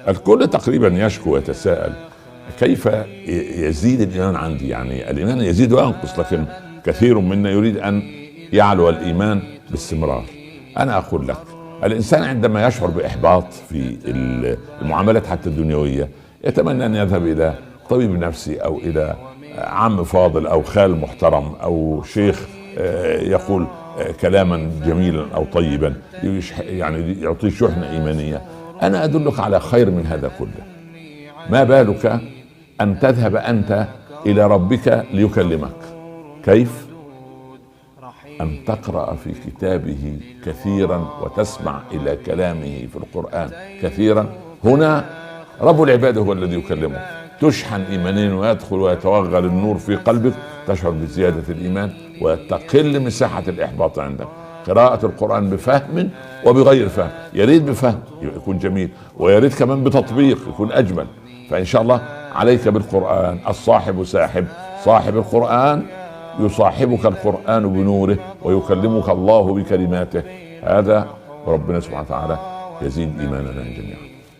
الكل تقريبا يشكو ويتساءل كيف يزيد الإيمان عندي. يعني الإيمان يزيد وينقص، لكن كثير منا يريد أن يعلو الإيمان باستمرار. أنا أقول لك، الإنسان عندما يشعر بإحباط في المعاملات حتى الدنيوية يتمنى أن يذهب إلى طبيب نفسي أو إلى عم فاضل أو خال محترم أو شيخ يقول كلاما جميلا أو طيبا، يعني يعطيه شحنة إيمانية. أنا أدلك على خير من هذا كله. ما بالك أن تذهب أنت إلى ربك ليكلمك؟ كيف؟ أن تقرأ في كتابه كثيرا وتسمع إلى كلامه في القرآن كثيرا. هنا رب العباد هو الذي يكلمك، تشحن إيمانيا ويدخل ويتوغل النور في قلبك، تشعر بزيادة الإيمان وتقل مساحة الإحباط عندك. قراءة القرآن بفهم وبغير فهم، يريد بفهم يكون جميل، ويريد كمان بتطبيق يكون أجمل. فإن شاء الله عليك بالقرآن. الصاحب ساحب، صاحب القرآن يصاحبك القرآن بنوره ويكلمك الله بكلماته. هذا وربنا سبحانه وتعالى يزيد إيماننا جميعا.